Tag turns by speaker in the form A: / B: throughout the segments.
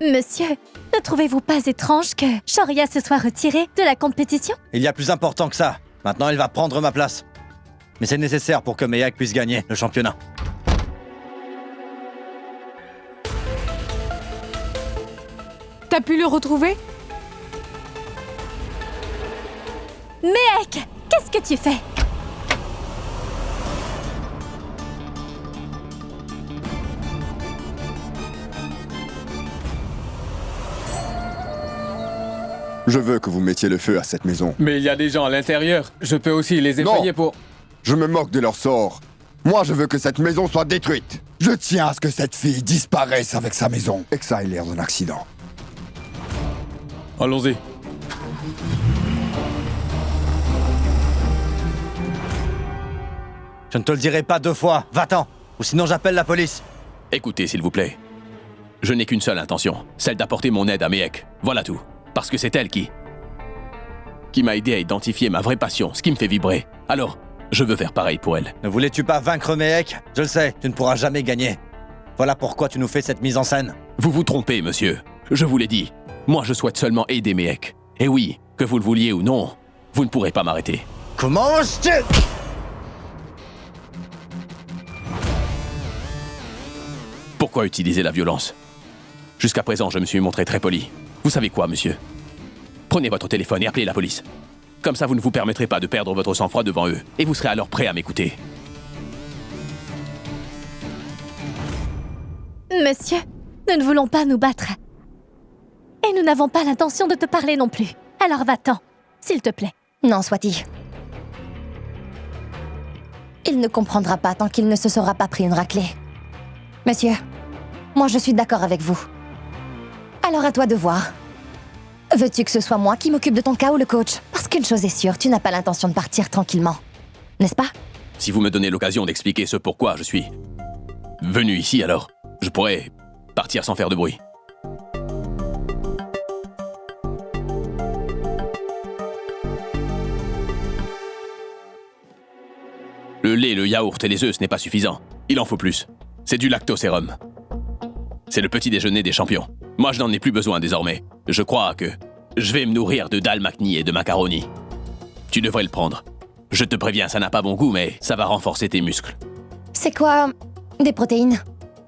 A: Monsieur, ne trouvez-vous pas étrange que Shoria se soit retirée de la compétition?
B: Il y a plus important que ça. Maintenant, elle va prendre ma place. Mais c'est nécessaire pour que Mehek puisse gagner le championnat.
C: T'as pu le retrouver?
A: Mehek, qu'est-ce que tu fais?
D: Je veux que vous mettiez le feu à cette maison.
E: Mais il y a des gens à l'intérieur. Je peux aussi les effrayer pour...
D: Je me moque de leur sort. Moi, je veux que cette maison soit détruite. Je tiens à ce que cette fille disparaisse avec sa maison et que ça ait l'air d'un accident.
E: Allons-y.
B: Je ne te le dirai pas 2 fois. Va-t'en, ou sinon j'appelle la police.
F: Écoutez, s'il vous plaît. Je n'ai qu'une seule intention, celle d'apporter mon aide à Mehek. Voilà tout. Parce que c'est elle qui m'a aidé à identifier ma vraie passion, ce qui me fait vibrer. Alors, je veux faire pareil pour elle.
B: Ne voulais-tu pas vaincre Mehek? Je le sais, tu ne pourras jamais gagner. Voilà pourquoi tu nous fais cette mise en scène.
F: Vous vous trompez, monsieur. Je vous l'ai dit. Moi, je souhaite seulement aider Mehek. Et oui, que vous le vouliez ou non, vous ne pourrez pas m'arrêter.
B: Comment oses-tu?
F: Pourquoi utiliser la violence? Jusqu'à présent, je me suis montré très poli. Vous savez quoi, monsieur? Prenez votre téléphone et appelez la police. Comme ça, vous ne vous permettrez pas de perdre votre sang-froid devant eux. Et vous serez alors prêt à m'écouter.
A: Monsieur, nous ne voulons pas nous battre. Et nous n'avons pas l'intention de te parler non plus. Alors va-t'en, s'il te plaît.
G: Non, Swati. Il ne comprendra pas tant qu'il ne se sera pas pris une raclée. Monsieur, moi je suis d'accord avec vous. Alors à toi de voir. Veux-tu que ce soit moi qui m'occupe de ton cas ou le coach? Parce qu'une chose est sûre, tu n'as pas l'intention de partir tranquillement. N'est-ce pas?
F: Si vous me donnez l'occasion d'expliquer ce pourquoi je suis venu ici, alors je pourrais partir sans faire de bruit. Le lait, le yaourt et les œufs, ce n'est pas suffisant. Il en faut plus. C'est du lactosérum. C'est le petit déjeuner des champions. Moi, je n'en ai plus besoin désormais. Je crois que je vais me nourrir de dal makhni et de macaroni. Tu devrais le prendre. Je te préviens, ça n'a pas bon goût, mais ça va renforcer tes muscles.
G: C'est quoi? Des protéines?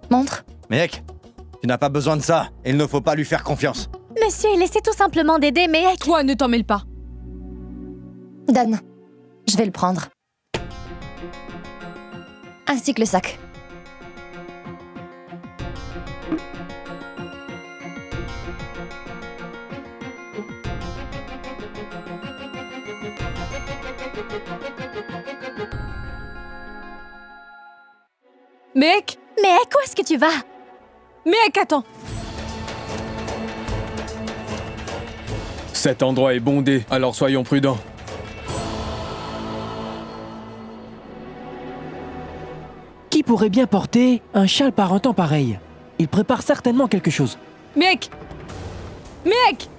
G: Montre.
B: Mehek, tu n'as pas besoin de ça. Il ne faut pas lui faire confiance.
A: Monsieur, laissez tout simplement d'aider Mehek.
C: Toi, ne t'en mêle pas.
G: Donne. Je vais le prendre. Ainsi que le sac.
C: Mehek!
A: Mehek, où est-ce que tu vas?
C: Mehek, attends!
E: Cet endroit est bondé, alors soyons prudents.
H: Qui pourrait bien porter un châle par un temps pareil? Il prépare certainement quelque chose.
C: Mehek! Mehek!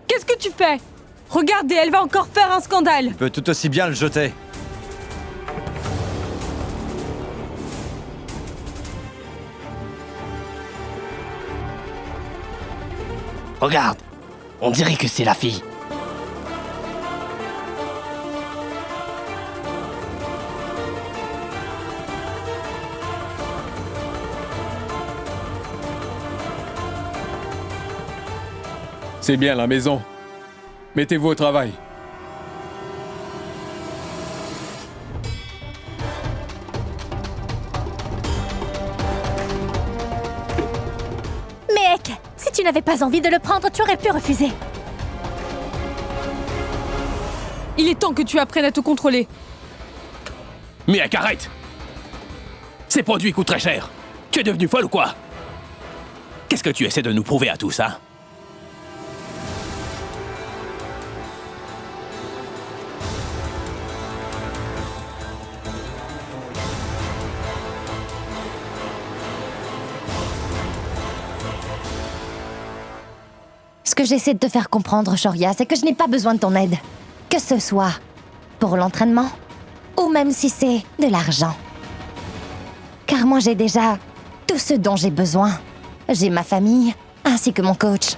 C: Qu'est-ce que tu fais? Regardez, elle va encore faire un scandale!
B: Tu peux tout aussi bien le jeter.
I: Regarde, on dirait que c'est la fille.
E: C'est bien la maison. Mettez-vous au travail.
A: Mehek, si tu n'avais pas envie de le prendre, tu aurais pu refuser.
C: Il est temps que tu apprennes à te contrôler.
F: Mehek, arrête! Ces produits coûtent très cher. Tu es devenue folle ou quoi? Qu'est-ce que tu essaies de nous prouver à tous, hein?
G: Ce que j'essaie de te faire comprendre, Shoria, c'est que je n'ai pas besoin de ton aide. Que ce soit pour l'entraînement, ou même si c'est de l'argent. Car moi, j'ai déjà tout ce dont j'ai besoin. J'ai ma famille, ainsi que mon coach.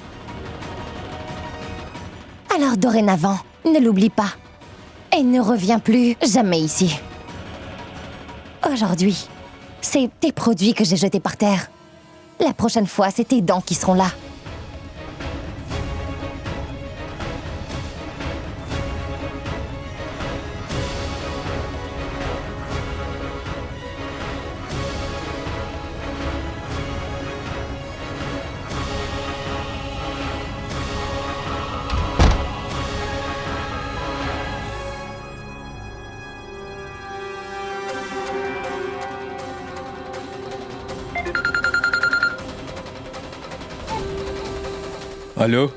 G: Alors dorénavant, ne l'oublie pas. Et ne reviens plus jamais ici. Aujourd'hui, c'est tes produits que j'ai jetés par terre. La prochaine fois, c'est tes dents qui seront là.
E: Allô?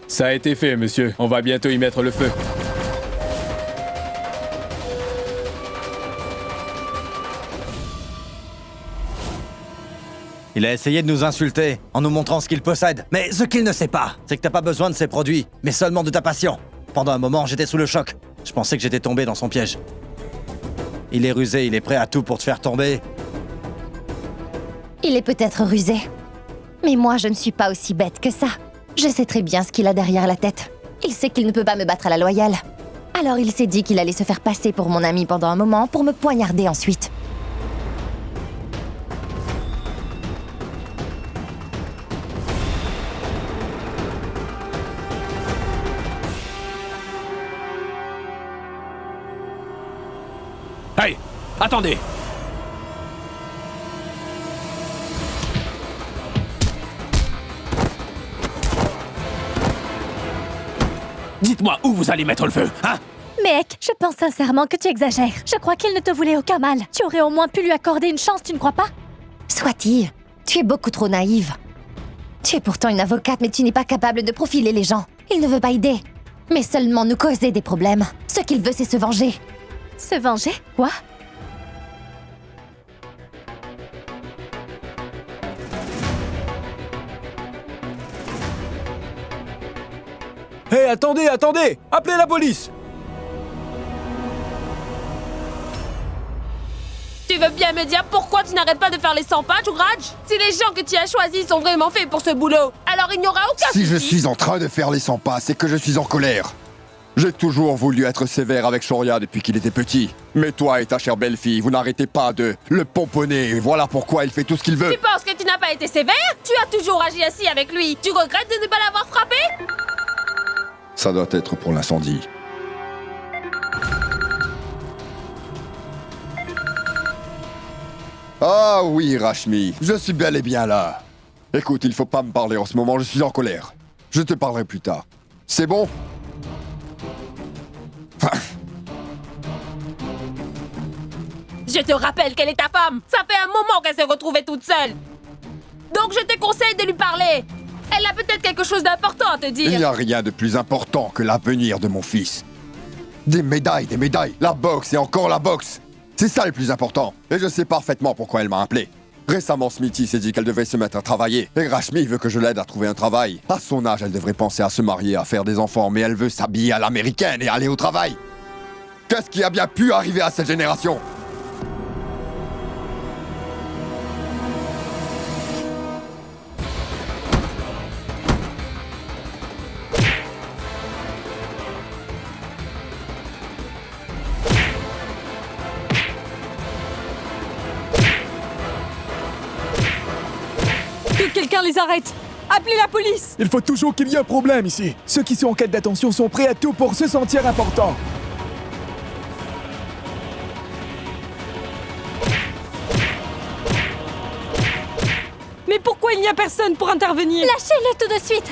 E: Ça a été fait, monsieur. On va bientôt y mettre le feu.
B: Il a essayé de nous insulter en nous montrant ce qu'il possède. Mais ce qu'il ne sait pas, c'est que t'as pas besoin de ses produits, mais seulement de ta passion. Pendant un moment, j'étais sous le choc. Je pensais que j'étais tombé dans son piège. Il est rusé, il est prêt à tout pour te faire tomber.
G: Il est peut-être rusé. Mais moi, je ne suis pas aussi bête que ça. Je sais très bien ce qu'il a derrière la tête. Il sait qu'il ne peut pas me battre à la loyale. Alors il s'est dit qu'il allait se faire passer pour mon ami pendant un moment pour me poignarder ensuite.
F: Hey! Attendez! Dites-moi où vous allez mettre le feu, hein?
A: Mec, je pense sincèrement que tu exagères. Je crois qu'il ne te voulait aucun mal. Tu aurais au moins pu lui accorder une chance, tu ne crois pas?
G: Soit-il, tu es beaucoup trop naïve. Tu es pourtant une avocate, mais tu n'es pas capable de profiler les gens. Il ne veut pas aider, mais seulement nous causer des problèmes. Ce qu'il veut, c'est se venger.
A: Se venger? Quoi?
H: Hé, attendez, attendez! Appelez la police!
C: Tu veux bien me dire pourquoi tu n'arrêtes pas de faire les 100 pas, Jugraj? Si les gens que tu as choisis sont vraiment faits pour ce boulot, alors il n'y aura aucun
D: Si je
C: souci.
D: suis en train de faire les 100 pas, c'est que je suis en colère. J'ai toujours voulu être sévère avec Shoria depuis qu'il était petit. Mais toi et ta chère belle-fille, vous n'arrêtez pas de le pomponner, et voilà pourquoi il fait tout ce qu'il veut.
C: Tu penses que tu n'as pas été sévère? Tu as toujours agi ainsi avec lui. Tu regrettes de ne pas l'avoir frappé?
D: Ça doit être pour l'incendie. Ah oui, Rashmi, je suis bel et bien là. Écoute, il faut pas me parler en ce moment, je suis en colère. Je te parlerai plus tard. C'est bon?
C: Je te rappelle qu'elle est ta femme. Ça fait un moment qu'elle s'est retrouvée toute seule. Donc je te conseille de lui parler. Elle a peut-être quelque chose d'important à te
D: Il
C: dire.
D: n'y a rien de plus important que l'avenir de mon fils. Des médailles, la boxe et encore la boxe. C'est ça le plus important. Et je sais parfaitement pourquoi elle m'a appelé. Récemment, Smithy s'est dit qu'elle devait se mettre à travailler. Et Rashmi veut que je l'aide à trouver un travail. À son âge, elle devrait penser à se marier, à faire des enfants, mais elle veut s'habiller à l'américaine et aller au travail. Qu'est-ce qui a bien pu arriver à cette génération?
C: Que quelqu'un les arrête. Appelez la police.
J: Il faut toujours qu'il y ait un problème ici. Ceux qui sont en quête d'attention sont prêts à tout pour se sentir importants.
C: Mais pourquoi il n'y a personne pour intervenir?
A: Lâchez-le tout de suite!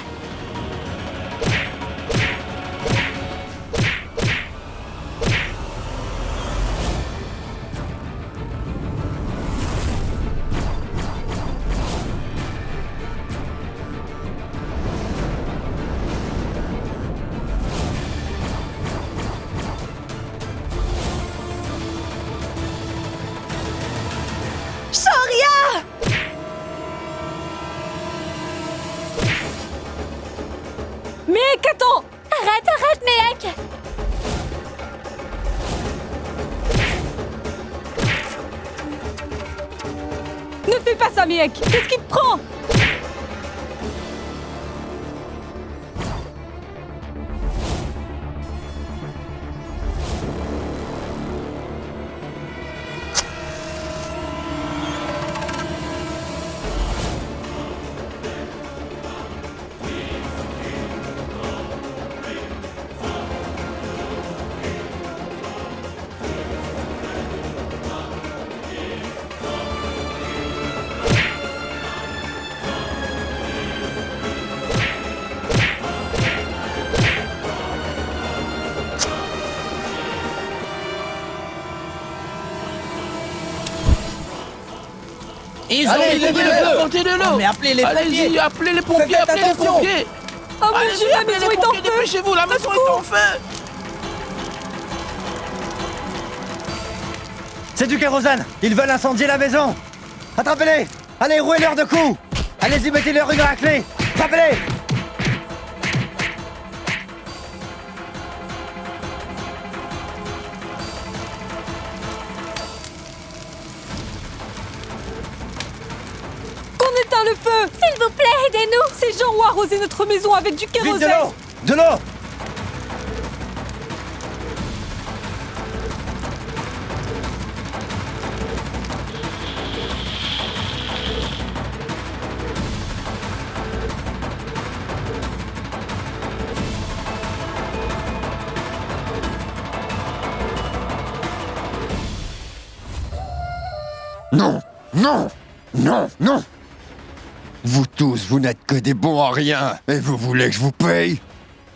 C: Ne fais pas ça, Miek. Qu'est-ce qui te prend?
I: Ils
B: Allez,
I: ont
B: levez
I: mis
B: le
I: le
B: feu.
I: feu. Montez de l'eau.
B: Mais appelez les
I: Allez-y,
B: pompiers.
I: appelez les pompiers,
B: Faites
I: appelez les
B: attention.
I: pompiers.
C: Oh mon
I: Allez-y,
C: Dieu, la
I: appelez
C: maison
I: les
C: est en
I: pompiers,
C: feu.
I: dépêchez-vous, la maison est en feu.
B: C'est du kérosène. Ils veulent incendier la maison. Attrapez-les. Allez, rouez-leur de coups. Allez-y, mettez-leur une raclée. Frappez-les.
C: Qu'on éteint le feu.
A: S'il vous plaît, aidez-nous!
C: Ces gens ont arrosé notre maison avec du
B: Vite, de
C: kérosène.
B: l'eau. De l'eau.
D: Non, non, non, non. Vous tous, vous n'êtes que des bons à rien. Et vous voulez que je vous paye?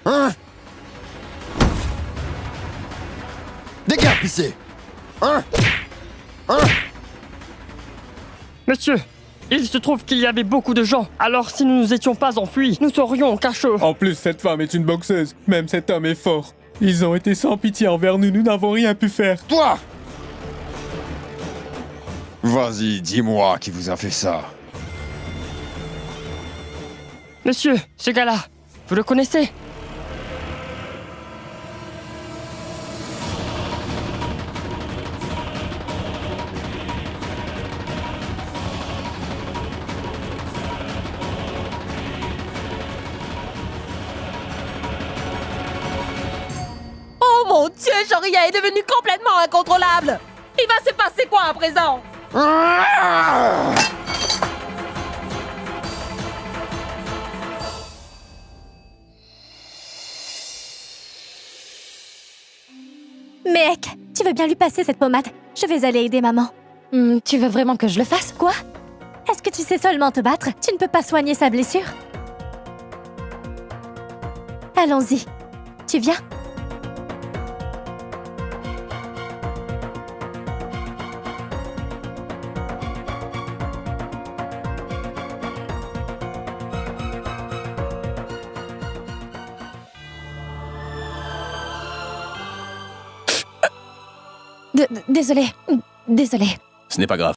D: Hein? Dégage, ici. Hein? Hein?
K: Monsieur, il se trouve qu'il y avait beaucoup de gens. Alors si nous nous étions pas enfuis, nous serions au cachot.
E: En plus, cette femme est une boxeuse. Même cet homme est fort. Ils ont été sans pitié envers nous. Nous n'avons rien pu faire.
D: Toi! Vas-y, dis-moi qui vous a fait ça.
K: Monsieur, ce gars-là, vous le connaissez?
C: Oh mon Dieu, Joria est devenu complètement incontrôlable. Il va se passer quoi à présent?
A: Mec, tu veux bien lui passer cette pommade? Je vais aller aider maman.
G: Tu veux vraiment que je le fasse?
A: Quoi? Est-ce que tu sais seulement te battre? Tu ne peux pas soigner sa blessure? Allons-y. Tu viens?
G: Désolée. Désolée.
F: Ce n'est pas grave.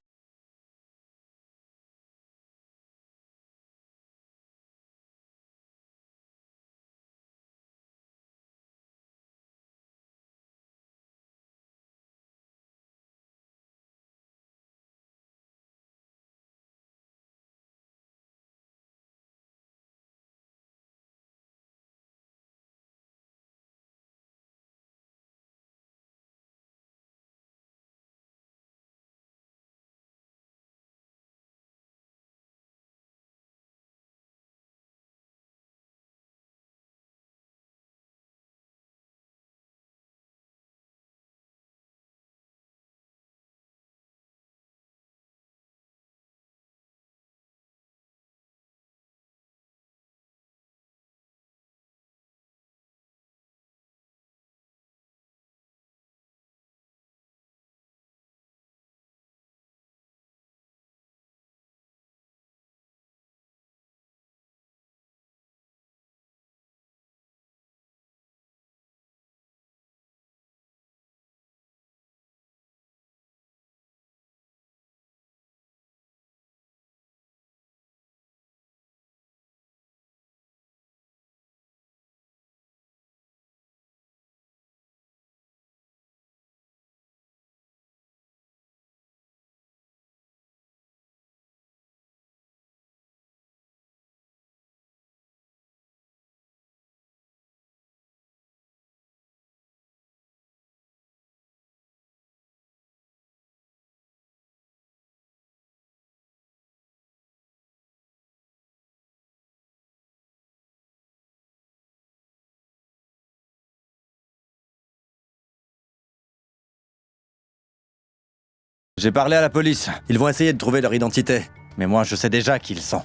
B: J'ai parlé à la police. Ils vont essayer de trouver leur identité. Mais moi, je sais déjà qui ils sont.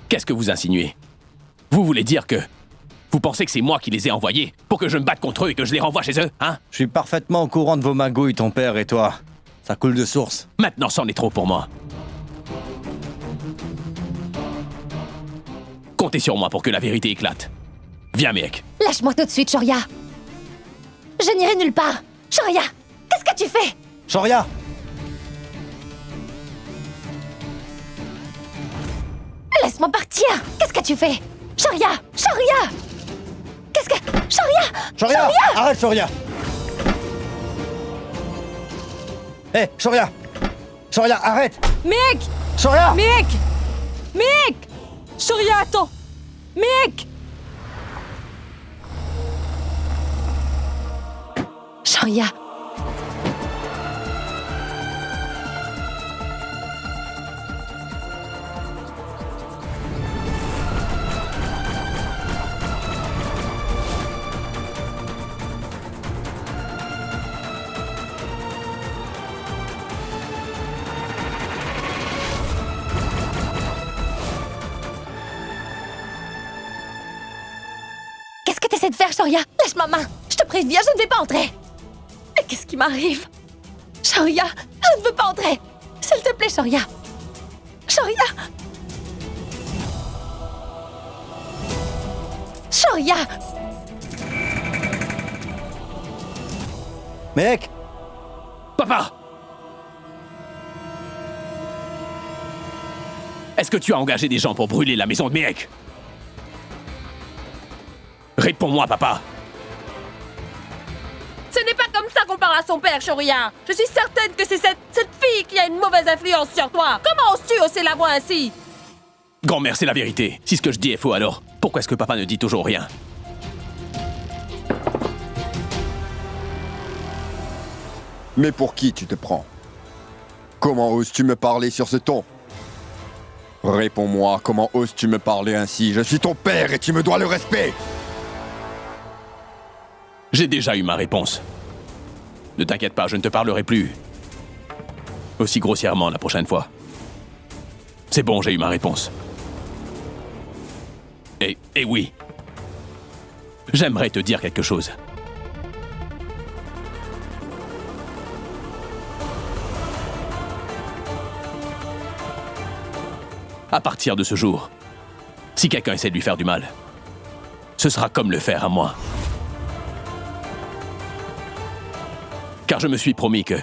F: Qu'est-ce que vous insinuez? Vous voulez dire que... Vous pensez que c'est moi qui les ai envoyés pour que je me batte contre eux et que je les renvoie chez eux, hein?
B: Je suis parfaitement au courant de vos magouilles, ton père et toi. Ça coule de source.
F: Maintenant, c'en est trop pour moi. Comptez sur moi pour que la vérité éclate. Viens, mec.
G: Lâche-moi tout de suite, Shoria. Je n'irai nulle part. Shoria, qu'est-ce que tu fais?
B: Shoria!
G: Laisse-moi partir. Qu'est-ce que tu fais? Shoria! Shoria! Qu'est-ce que... Shoria!
B: Shoria! Arrête, Shoria! Hé, Shoria! Shoria, arrête!
C: Mec!
B: Shoria!
C: Mec! Mec! Shoria, attends! Mec!
G: Shoria. Qu'est-ce que t'essaies de faire, Shoria? Lâche ma main. Je te préviens, je ne vais pas entrer. Mais qu'est-ce qui m'arrive? Shoria, je ne veux pas entrer. S'il te plaît, Shoria. Shoria. Shoria.
B: Mec!
F: Papa! Est-ce que tu as engagé des gens pour brûler la maison de Mehek? Réponds-moi, papa!
C: Ce n'est pas comme ça qu'on parle à son père, Shoria. Je suis certaine que c'est cette fille qui a une mauvaise influence sur toi. Comment oses-tu hausser la voix ainsi?
F: Grand-mère, c'est la vérité. Si ce que je dis est faux, alors pourquoi est-ce que papa ne dit toujours rien?
D: Mais pour qui tu te prends? Comment oses-tu me parler sur ce ton? Réponds-moi, comment oses-tu me parler ainsi? Je suis ton père et tu me dois le respect!
F: J'ai déjà eu ma réponse. Ne t'inquiète pas, je ne te parlerai plus aussi grossièrement la prochaine fois. C'est bon, j'ai eu ma réponse. Et oui, j'aimerais te dire quelque chose. À partir de ce jour, si quelqu'un essaie de lui faire du mal, ce sera comme le faire à moi. Car je me suis promis que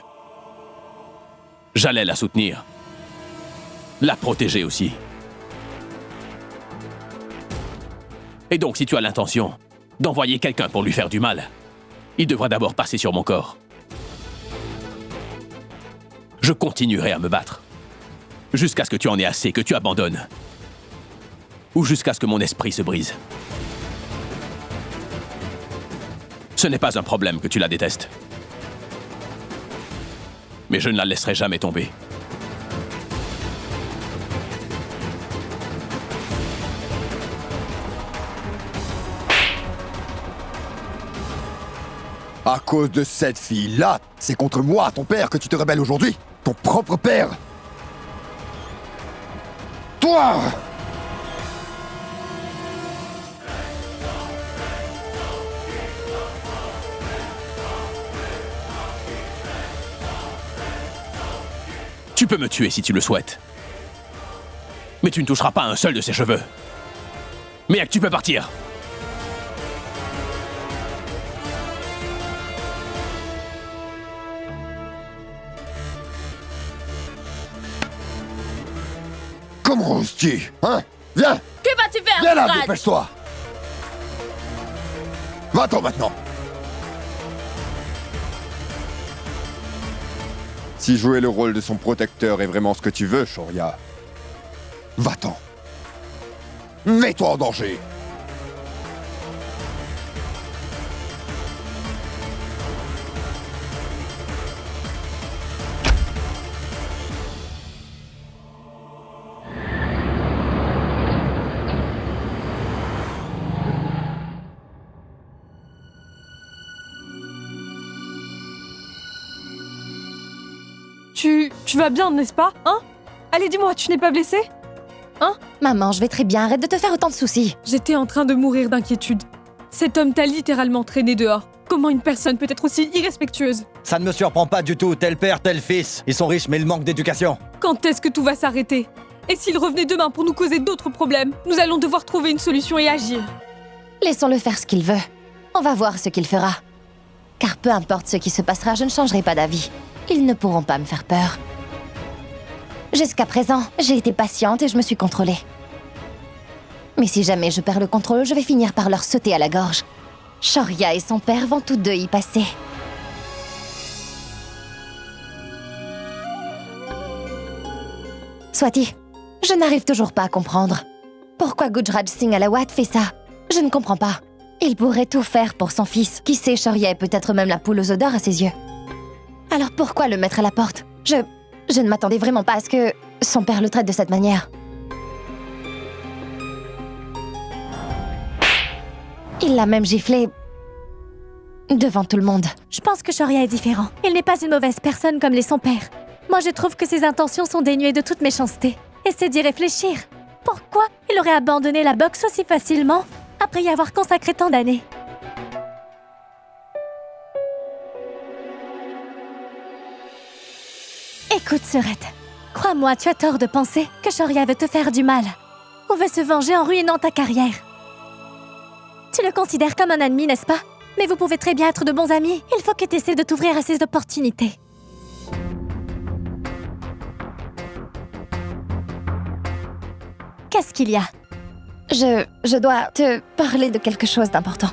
F: j'allais la soutenir, la protéger aussi. Et donc, si tu as l'intention d'envoyer quelqu'un pour lui faire du mal, il devra d'abord passer sur mon corps. Je continuerai à me battre, jusqu'à ce que tu en aies assez, que tu abandonnes, ou jusqu'à ce que mon esprit se brise. Ce n'est pas un problème que tu la détestes. Mais je ne la laisserai jamais tomber.
D: À cause de cette fille-là, c'est contre moi, ton père, que tu te rebelles aujourd'hui? Ton propre père? Toi!
F: Tu peux me tuer si tu le souhaites. Mais tu ne toucheras pas un seul de ses cheveux. Mehek, tu peux partir.
D: Comment oses-tu? Hein? Viens!
C: Que vas-tu faire,
D: Viens là,
C: Brad?
D: dépêche-toi! Va-t'en maintenant! Si jouer le rôle de son protecteur est vraiment ce que tu veux, Shoria, va-t'en. Mets-toi en danger.
L: Tu vas bien, n'est-ce pas? Hein? Allez, dis-moi, tu n'es pas blessée?
G: Maman, je vais très bien, arrête de te faire autant de soucis.
L: J'étais en train de mourir d'inquiétude. Cet homme t'a littéralement traîné dehors. Comment une personne peut être aussi irrespectueuse?
B: Ça ne me surprend pas du tout, tel père, tel fils. Ils sont riches, mais ils manquent d'éducation.
L: Quand est-ce que tout va s'arrêter? Et s'il revenait demain pour nous causer d'autres problèmes? Nous allons devoir trouver une solution et agir.
G: Laissons-le faire ce qu'il veut. On va voir ce qu'il fera. Car peu importe ce qui se passera, je ne changerai pas d'avis. Ils ne pourront pas me faire peur. Jusqu'à présent, j'ai été patiente et je me suis contrôlée. Mais si jamais je perds le contrôle, je vais finir par leur sauter à la gorge. Shoria et son père vont tous deux y passer. Swati, je n'arrive toujours pas à comprendre. Pourquoi Gujraj Singh Alawat fait ça? Je ne comprends pas. Il pourrait tout faire pour son fils. Qui sait, Shoria est peut-être même la poule aux odeurs à ses yeux. Alors pourquoi le mettre à la porte? Je ne m'attendais vraiment pas à ce que son père le traite de cette manière. Il l'a même giflé devant tout le monde.
A: Je pense que Shoria est différent. Il n'est pas une mauvaise personne comme l'est son père. Moi, je trouve que ses intentions sont dénuées de toute méchanceté. Essaie d'y réfléchir. Pourquoi il aurait abandonné la boxe aussi facilement après y avoir consacré tant d'années? Écoute, Surette. Crois-moi, tu as tort de penser que Shoria veut te faire du mal ou veut se venger en ruinant ta carrière. Tu le considères comme un ennemi, n'est-ce pas? Mais vous pouvez très bien être de bons amis. Il faut que tu essaies de t'ouvrir à ces opportunités. Qu'est-ce qu'il y a?
G: Je dois te parler de quelque chose d'important.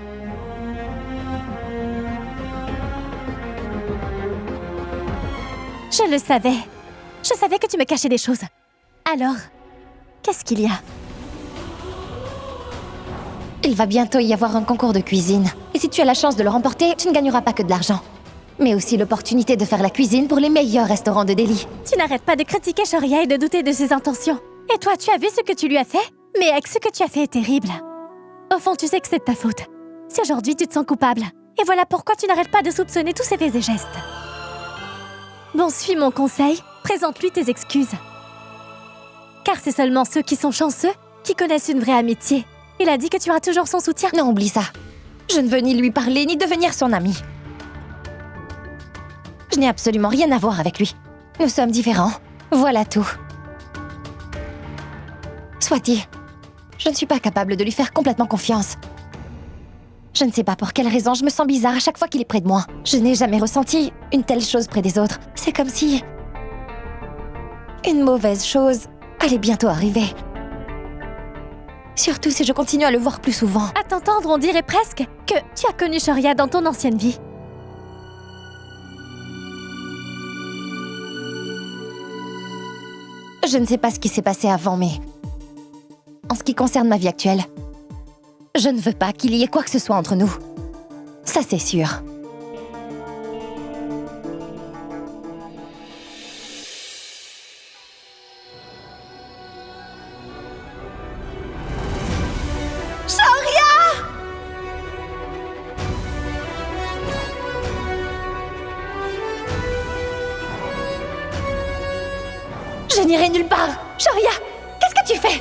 A: Je le savais. Je savais que tu me cachais des choses. Alors, qu'est-ce qu'il y a?
G: Il va bientôt y avoir un concours de cuisine. Et si tu as la chance de le remporter, tu ne gagneras pas que de l'argent. Mais aussi l'opportunité de faire la cuisine pour les meilleurs restaurants de Delhi.
A: Tu n'arrêtes pas de critiquer Shoria et de douter de ses intentions. Et toi, tu as vu ce que tu lui as fait? Mais avec ce que tu as fait est terrible. Au fond, tu sais que c'est de ta faute. Si aujourd'hui tu te sens coupable. Et voilà pourquoi tu n'arrêtes pas de soupçonner tous ses faits et gestes. Bon, suis mon conseil, présente-lui tes excuses. Car c'est seulement ceux qui sont chanceux qui connaissent une vraie amitié. Il a dit que tu auras toujours son soutien.
G: Non, oublie ça. Je ne veux ni lui parler, ni devenir son ami. Je n'ai absolument rien à voir avec lui. Nous sommes différents. Voilà tout. Swati, je ne suis pas capable de lui faire complètement confiance. Je ne sais pas pour quelle raison, je me sens bizarre à chaque fois qu'il est près de moi. Je n'ai jamais ressenti une telle chose près des autres. C'est comme si une mauvaise chose allait bientôt arriver. Surtout si je continue à le voir plus souvent.
A: À t'entendre, on dirait presque que tu as connu Shoria dans ton ancienne vie.
G: Je ne sais pas ce qui s'est passé avant, mais en ce qui concerne ma vie actuelle, je ne veux pas qu'il y ait quoi que ce soit entre nous. Ça, c'est sûr.
A: Shoria!
G: Je n'irai nulle part. Shoria, qu'est-ce que tu fais?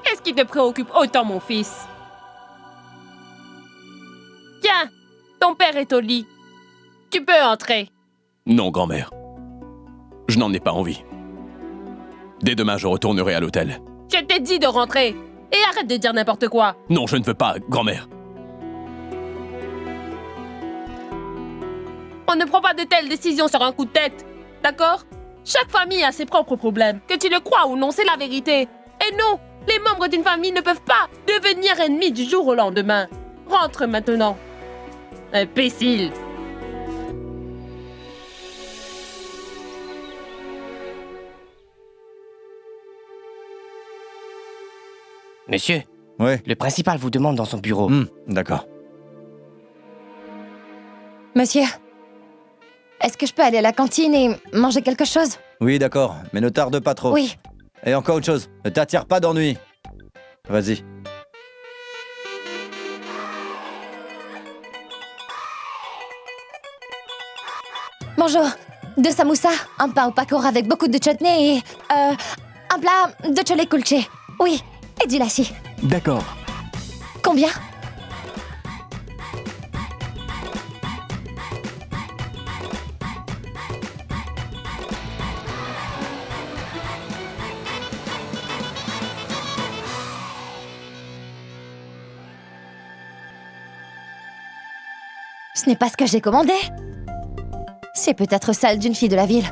C: Qu'est-ce qui te préoccupe autant, mon fils? Tiens, ton père est au lit. Tu peux entrer.
F: Non, grand-mère. Je n'en ai pas envie. Dès demain, je retournerai à l'hôtel.
C: Je t'ai dit de rentrer. Et arrête de dire n'importe quoi.
F: Non, je ne veux pas, grand-mère.
C: On ne prend pas de telles décisions sur un coup de tête. D'accord? Chaque famille a ses propres problèmes. Que tu le crois ou non, c'est la vérité. Et non, les membres d'une famille ne peuvent pas devenir ennemis du jour au lendemain. Rentre maintenant. Imbécile.
I: Monsieur,
B: Ouais.
I: le principal vous demande dans son bureau.
B: D'accord.
G: Monsieur, est-ce que je peux aller à la cantine et manger quelque chose?
B: Oui, d'accord, mais ne tarde pas trop.
G: Oui.
B: Et encore autre chose, ne t'attire pas d'ennui. Vas-y.
G: Bonjour. 2 samoussas, un pain au pakora avec beaucoup de chutney et... un plat de chole kulché. Oui, et du lassi.
H: D'accord.
G: Combien? Ce n'est pas ce que j'ai commandé. C'est peut-être celle d'une fille de la ville.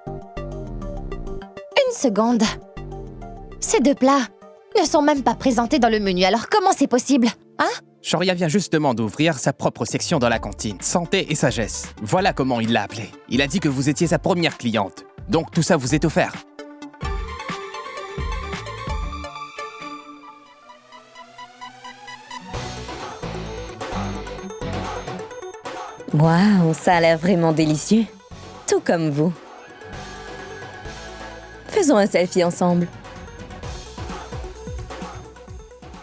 G: Une seconde. Ces 2 plats ne sont même pas présentés dans le menu, alors comment c'est possible? Hein?
M: Shoria vient justement d'ouvrir sa propre section dans la cantine, santé et sagesse. Voilà comment il l'a appelé. Il a dit que vous étiez sa première cliente. Donc tout ça vous est offert.
N: Waouh, ça a l'air vraiment délicieux. Tout comme vous. Faisons un selfie ensemble.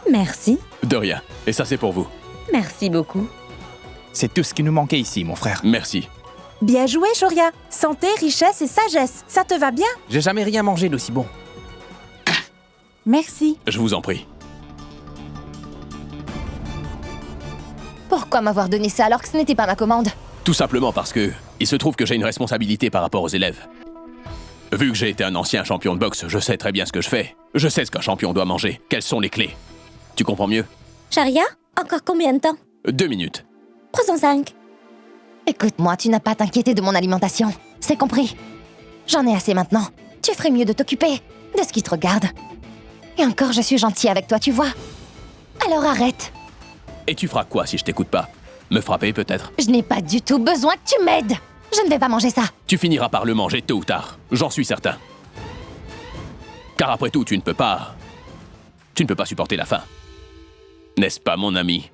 N: Merci.
F: De rien. Et ça, c'est pour vous.
N: Merci beaucoup.
M: C'est tout ce qui nous manquait ici, mon frère.
F: Merci.
O: Bien joué, Shoria. Santé, richesse et sagesse. Ça te va bien?
M: J'ai jamais rien mangé d'aussi bon.
O: Merci.
F: Je vous en prie.
G: Pourquoi m'avoir donné ça alors que ce n'était pas ma commande?
F: Tout simplement parce que il se trouve que j'ai une responsabilité par rapport aux élèves. Vu que j'ai été un ancien champion de boxe, je sais très bien ce que je fais. Je sais ce qu'un champion doit manger. Quelles sont les clés? Tu comprends mieux?
N: Sharia, encore combien de temps?
F: 2 minutes.
N: Prends-en 5.
G: Écoute-moi, tu n'as pas à t'inquiéter de mon alimentation. C'est compris. J'en ai assez maintenant. Tu ferais mieux de t'occuper de ce qui te regarde. Et encore, je suis gentil avec toi, tu vois. Alors arrête.
F: Et tu feras quoi si je t'écoute pas? Me frapper peut-être?
G: Je n'ai pas du tout besoin que tu m'aides. Je ne vais pas manger ça.
F: Tu finiras par le manger tôt ou tard. J'en suis certain. Car après tout, tu ne peux pas supporter la faim. N'est-ce pas, mon ami?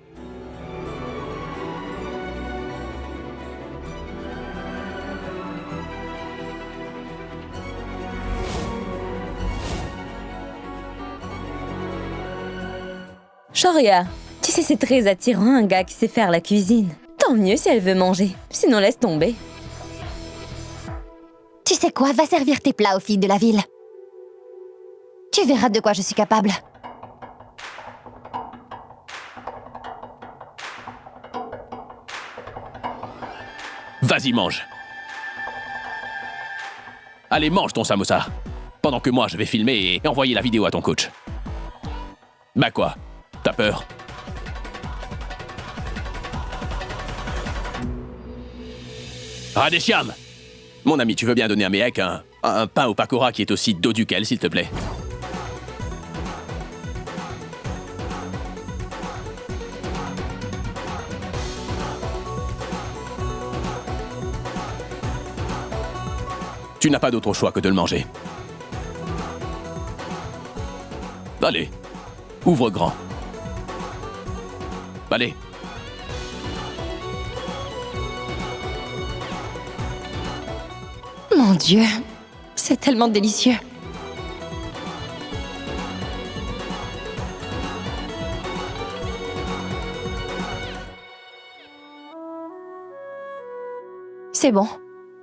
N: Shoria, tu sais, c'est très attirant un gars qui sait faire la cuisine. Tant mieux si elle veut manger. Sinon, laisse tomber.
G: Tu sais quoi? Va servir tes plats aux filles de la ville. Tu verras de quoi je suis capable.
F: Vas-y, mange. Allez, mange ton samosa. Pendant que moi, je vais filmer et envoyer la vidéo à ton coach. Bah quoi? T'as peur? Radeshiam! Mon ami, tu veux bien donner à Mehek un pain au pakora qui est aussi dodu qu'elle, s'il te plaît? Tu n'as pas d'autre choix que de le manger. Allez, ouvre grand. Allez.
G: Mon Dieu, c'est tellement délicieux. C'est bon.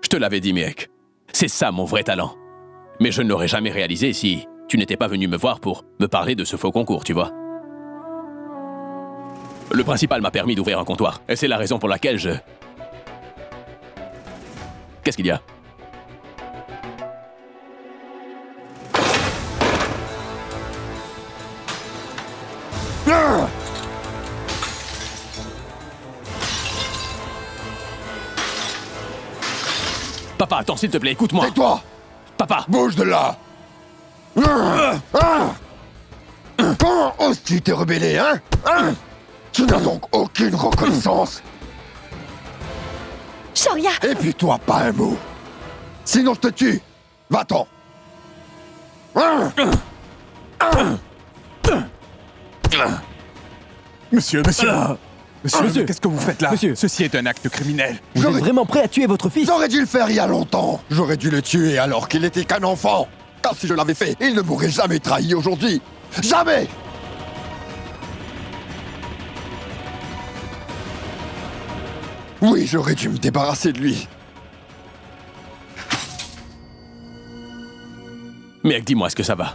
F: Je te l'avais dit, Mehek. C'est ça mon vrai talent. Mais je ne l'aurais jamais réalisé si tu n'étais pas venu me voir pour me parler de ce faux concours, tu vois. Le principal m'a permis d'ouvrir un comptoir. Et c'est la raison pour laquelle je... Qu'est-ce qu'il y a? Papa, attends, s'il te plaît, écoute-moi.
D: Tais-toi!
F: Papa!
D: Bouge de là! Comment oses-tu te rebeller, hein? Tu n'as donc aucune reconnaissance?
G: Shoria!
D: Et puis toi, pas un mot. Sinon je te tue. Va-t'en.
J: Monsieur, qu'est-ce que vous faites là?
H: Monsieur,
J: ceci est un acte criminel.
H: Vous êtes vraiment prêt à tuer votre fils?
D: J'aurais dû le faire il y a longtemps. J'aurais dû le tuer alors qu'il n'était qu'un enfant. Car si je l'avais fait, il ne m'aurait jamais trahi aujourd'hui. Jamais! Oui, j'aurais dû me débarrasser de lui.
F: Mec, dis-moi, est-ce que ça va?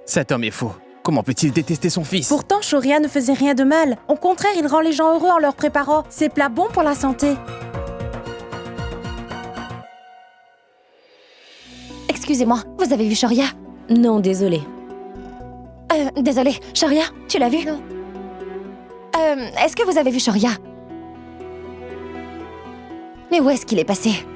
M: Cet homme est faux. Comment peut-il détester son fils?
O: Pourtant, Shoria ne faisait rien de mal. Au contraire, il rend les gens heureux en leur préparant. Ces plats bons pour la santé.
G: Excusez-moi, vous avez vu Shoria?
N: Non, désolé.
G: Désolée, Shoria, tu l'as vu? Non. Est-ce que vous avez vu Shoria? Mais où est-ce qu'il est passé?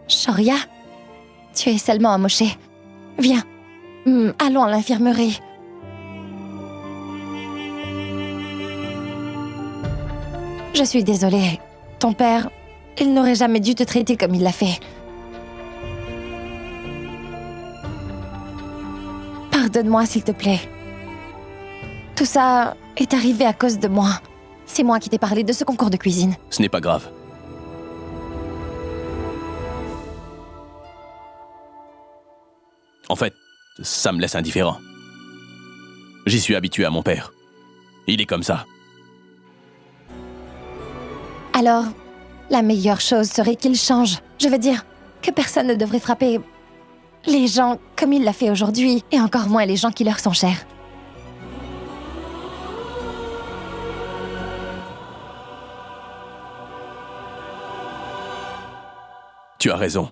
G: Shoria, tu es seulement amoché. Viens, allons à l'infirmerie. Je suis désolée. Ton père, il n'aurait jamais dû te traiter comme il l'a fait. Pardonne-moi, s'il te plaît. Tout ça est arrivé à cause de moi. C'est moi qui t'ai parlé de ce concours de cuisine.
F: Ce n'est pas grave. En fait, ça me laisse indifférent. J'y suis habitué à mon père. Il est comme ça.
G: Alors, la meilleure chose serait qu'il change. Je veux dire que personne ne devrait frapper les gens comme il l'a fait aujourd'hui, et encore moins les gens qui leur sont chers.
F: Tu as raison.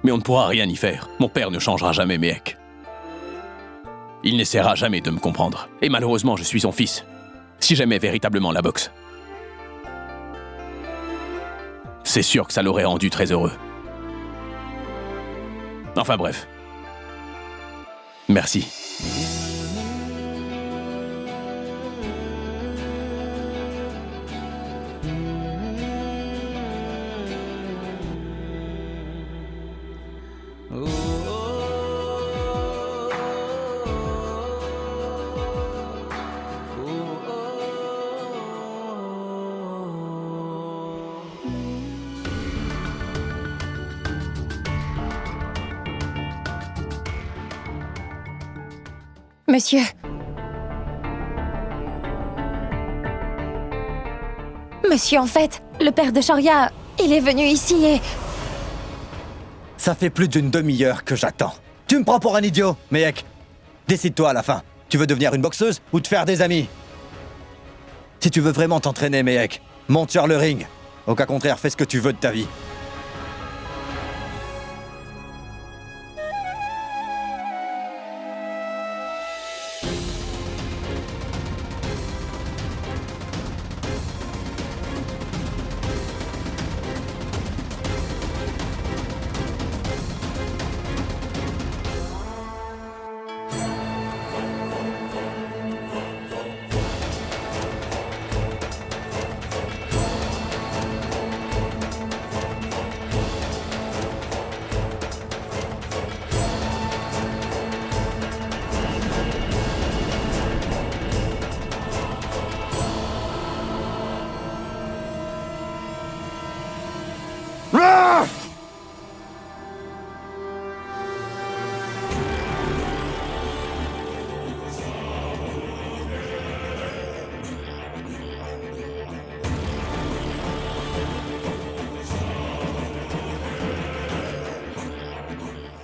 F: Mais on ne pourra rien y faire. Mon père ne changera jamais, Méhek. Il n'essaiera jamais de me comprendre. Et malheureusement, je suis son fils. Si j'aimais véritablement la boxe, c'est sûr que ça l'aurait rendu très heureux. Enfin bref. Merci.
G: Monsieur. Monsieur, en fait, le père de Shoria, il est venu ici et...
B: Ça fait plus d'une demi-heure que j'attends. Tu me prends pour un idiot, Méhek. Décide-toi à la fin. Tu veux devenir une boxeuse ou te faire des amis? Si tu veux vraiment t'entraîner, Méhek, monte sur le ring. Au cas contraire, fais ce que tu veux de ta vie.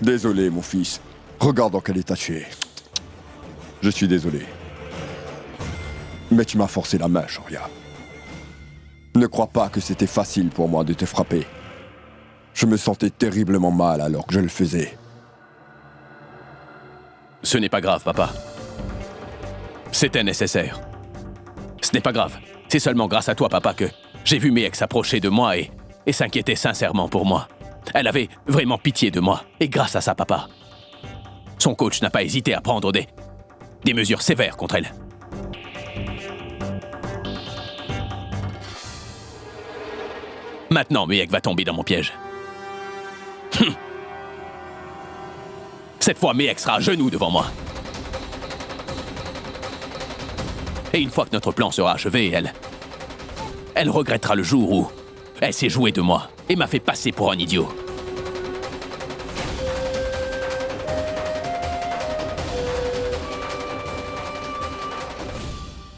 D: Désolé, mon fils. Regarde dans quel état tu es. Je suis désolé. Mais tu m'as forcé la main, Shoria. Ne crois pas que c'était facile pour moi de te frapper. Je me sentais terriblement mal alors que je le faisais.
F: Ce n'est pas grave, papa. C'était nécessaire. Ce n'est pas grave. C'est seulement grâce à toi, papa, que j'ai vu Méhek s'approcher de moi et s'inquiéter sincèrement pour moi. Elle avait vraiment pitié de moi. Et grâce à ça, papa, Son coach n'a pas hésité à prendre des mesures sévères contre elle. Maintenant, Miek va tomber dans mon piège. Cette fois, Miek sera à genoux devant moi. Et une fois que notre plan sera achevé, elle regrettera le jour où elle s'est jouée de moi et m'a fait passer pour un idiot.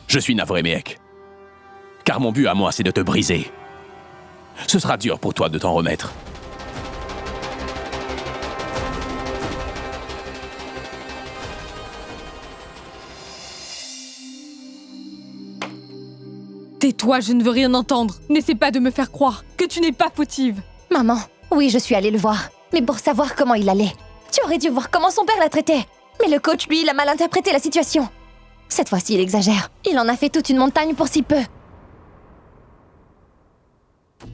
F: Je suis navré, Miek. Car mon but à moi, c'est de te briser. Ce sera dur pour toi de t'en remettre.
L: Tais-toi, je ne veux rien entendre. N'essaie pas de me faire croire que tu n'es pas fautive.
G: Maman, oui, je suis allée le voir. Mais pour savoir comment il allait. Tu aurais dû voir comment son père l'a traité. Mais le coach, lui, il a mal interprété la situation. Cette fois-ci, il exagère. Il en a fait toute une montagne pour si peu.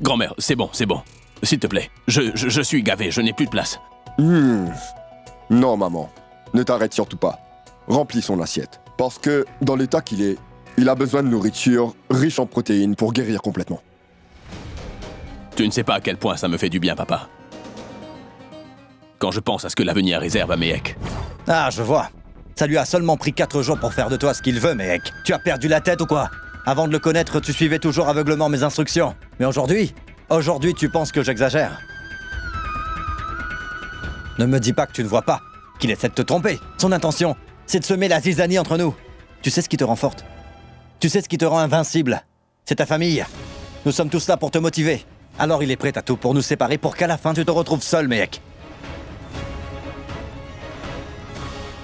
F: Grand-mère, c'est bon. S'il te plaît, je suis gavé, je n'ai plus de place.
D: Non, maman. Ne t'arrête surtout pas. Remplis son assiette. Parce que, dans l'état qu'il est, il a besoin de nourriture riche en protéines pour guérir complètement.
F: Tu ne sais pas à quel point ça me fait du bien, papa. Quand je pense à ce que l'avenir réserve à Miek.
B: Ah, je vois. Ça lui a seulement pris 4 jours pour faire de toi ce qu'il veut, Miek. Tu as perdu la tête ou quoi? Avant de le connaître, tu suivais toujours aveuglement mes instructions. Mais aujourd'hui, tu penses que j'exagère. Ne me dis pas que tu ne vois pas, qu'il essaie de te tromper. Son intention, c'est de semer la zizanie entre nous. Tu sais ce qui te rend forte? Tu sais ce qui te rend invincible? C'est ta famille. Nous sommes tous là pour te motiver. Alors il est prêt à tout pour nous séparer pour qu'à la fin tu te retrouves seul, Miek.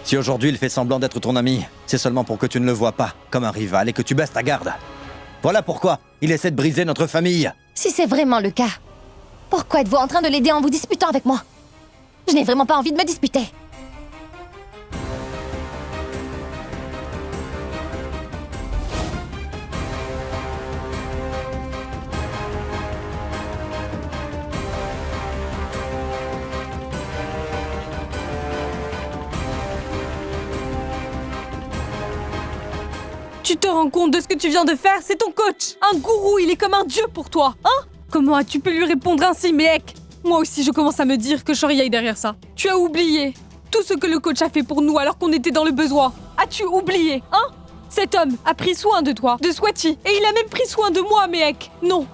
B: Si aujourd'hui il fait semblant d'être ton ami, c'est seulement pour que tu ne le vois pas comme un rival et que tu baisses ta garde. Voilà pourquoi il essaie de briser notre famille.
G: Si c'est vraiment le cas, pourquoi êtes-vous en train de l'aider en vous disputant avec moi? Je n'ai vraiment pas envie de me disputer.
L: Tu te rends compte de ce que tu viens de faire? C'est ton coach. Un gourou, il est comme un dieu pour toi, hein? Comment as-tu pu lui répondre ainsi, Miek? Moi aussi, je commence à me dire que Shoria est derrière ça. Tu as oublié tout ce que le coach a fait pour nous alors qu'on était dans le besoin. As-tu oublié, hein? Cet homme a pris soin de toi, de Swati, et il a même pris soin de moi, Miek. Non.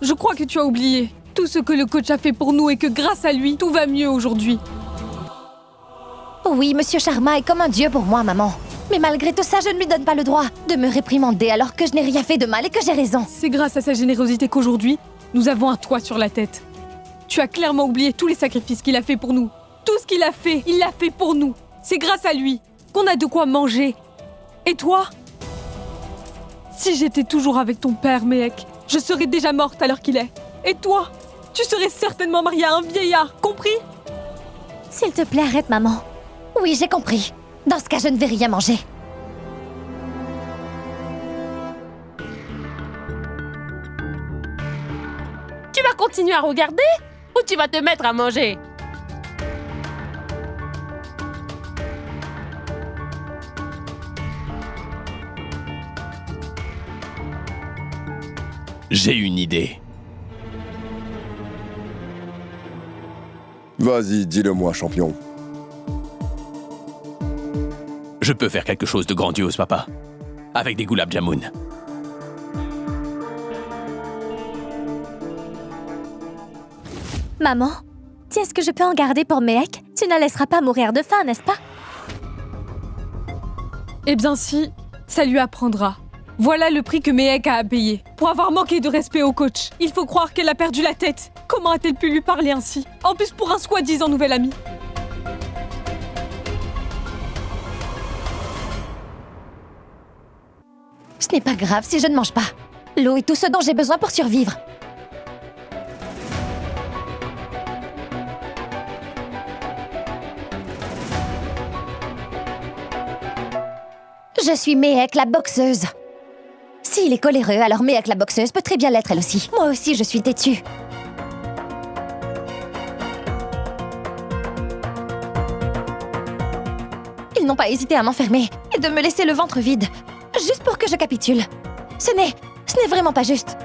L: Je crois que tu as oublié tout ce que le coach a fait pour nous et que grâce à lui, tout va mieux aujourd'hui.
G: Oui, Monsieur Sharma est comme un dieu pour moi, maman. Mais malgré tout ça, je ne lui donne pas le droit de me réprimander alors que je n'ai rien fait de mal et que j'ai raison.
L: C'est grâce à sa générosité qu'aujourd'hui, nous avons un toit sur la tête. Tu as clairement oublié tous les sacrifices qu'il a fait pour nous. Tout ce qu'il a fait, il l'a fait pour nous. C'est grâce à lui qu'on a de quoi manger. Et toi? Si j'étais toujours avec ton père, Miek, je serais déjà morte à l'heure qu'il est. Et toi? Tu serais certainement mariée à un vieillard, compris?
G: S'il te plaît, arrête, maman. Oui, j'ai compris. Dans ce cas, je ne vais rien manger.
C: Tu vas continuer à regarder ou tu vas te mettre à manger?
F: J'ai une idée.
D: Vas-y, dis-le-moi, champion.
F: Je peux faire quelque chose de grandiose, papa. Avec des gulab jamun.
A: Maman, tiens, est-ce que je peux en garder pour Miek? Tu ne la laisseras pas mourir de faim, n'est-ce pas?
L: Eh bien si, ça lui apprendra. Voilà le prix que Miek a à payer. Pour avoir manqué de respect au coach. Il faut croire qu'elle a perdu la tête. Comment a-t-elle pu lui parler ainsi? En plus pour un soi-disant nouvel ami.
G: Ce n'est pas grave si je ne mange pas. L'eau est tout ce dont j'ai besoin pour survivre. Je suis Miek, la boxeuse. S'il est coléreux, alors Miek, la boxeuse, peut très bien l'être elle aussi. Moi aussi, je suis têtue. Ils n'ont pas hésité à m'enfermer et de me laisser le ventre vide, juste pour que je capitule. Ce n'est vraiment pas juste.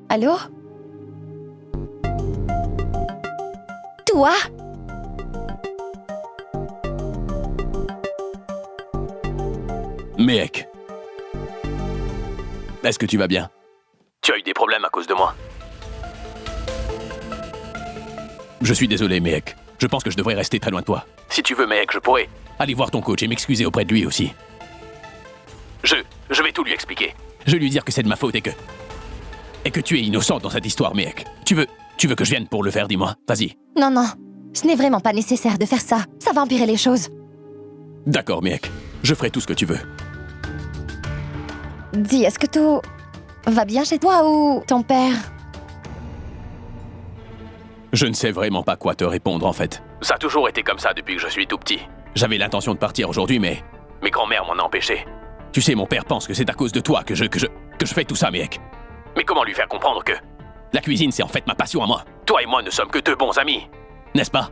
G: Allô? Toi?
F: Méhek. Est-ce que tu vas bien? Tu as eu des problèmes à cause de moi? Je suis désolé, Méhek. Je pense que je devrais rester très loin de toi. Si tu veux, Méhek, je pourrais aller voir ton coach et m'excuser auprès de lui aussi. Je vais tout lui expliquer. Je vais lui dire que c'est de ma faute et que tu es innocent dans cette histoire, Méhek. Tu veux que je vienne pour le faire, dis-moi. Vas-y.
G: Non, non. Ce n'est vraiment pas nécessaire de faire ça. Ça va empirer les choses.
F: D'accord, Méhek. Je ferai tout ce que tu veux.
G: Dis, est-ce que tout va bien chez toi ou ton père?
F: Je ne sais vraiment pas quoi te répondre, en fait. Ça a toujours été comme ça depuis que je suis tout petit. J'avais l'intention de partir aujourd'hui, mais mes grands-mères m'en ont empêché. Tu sais, mon père pense que c'est à cause de toi que je fais tout ça, Méhek. Mais comment lui faire comprendre que la cuisine, c'est en fait ma passion à moi? Toi et moi ne sommes que deux bons amis, n'est-ce pas?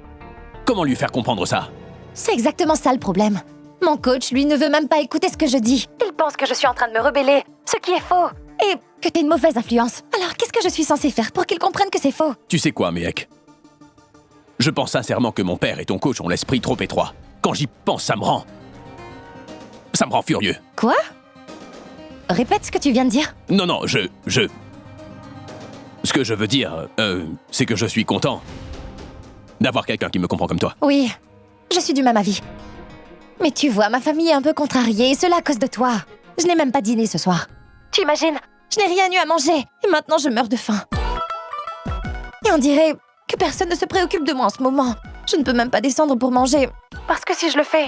F: Comment lui faire comprendre ça?
G: C'est exactement ça le problème. Mon coach, lui, ne veut même pas écouter ce que je dis. Il pense que je suis en train de me rebeller, ce qui est faux. Et que t'es une mauvaise influence. Alors, qu'est-ce que je suis censée faire pour qu'il comprenne que c'est faux?
F: Tu sais quoi, Méhek? Je pense sincèrement que mon père et ton coach ont l'esprit trop étroit. Quand j'y pense, ça me rend furieux.
G: Quoi? Répète ce que tu viens de dire.
F: Non, ce que je veux dire, c'est que je suis content d'avoir quelqu'un qui me comprend comme toi.
G: Oui, je suis du même avis. Mais tu vois, ma famille est un peu contrariée, et cela à cause de toi. Je n'ai même pas dîné ce soir. Tu imagines? Je n'ai rien eu à manger, et maintenant je meurs de faim. Et on dirait que personne ne se préoccupe de moi en ce moment. Je ne peux même pas descendre pour manger, parce que si je le fais,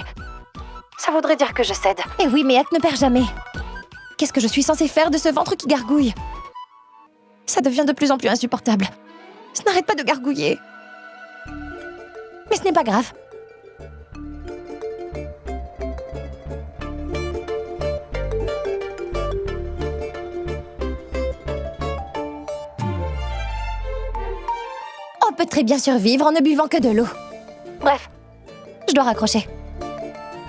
G: ça voudrait dire que je cède. Et oui, mais Méhek ne perd jamais. Qu'est-ce que je suis censée faire de ce ventre qui gargouille? Ça devient de plus en plus insupportable. Ça n'arrête pas de gargouiller. Mais ce n'est pas grave. On peut très bien survivre en ne buvant que de l'eau. Bref, je dois raccrocher.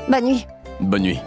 G: Bonne nuit.
F: Bonne nuit.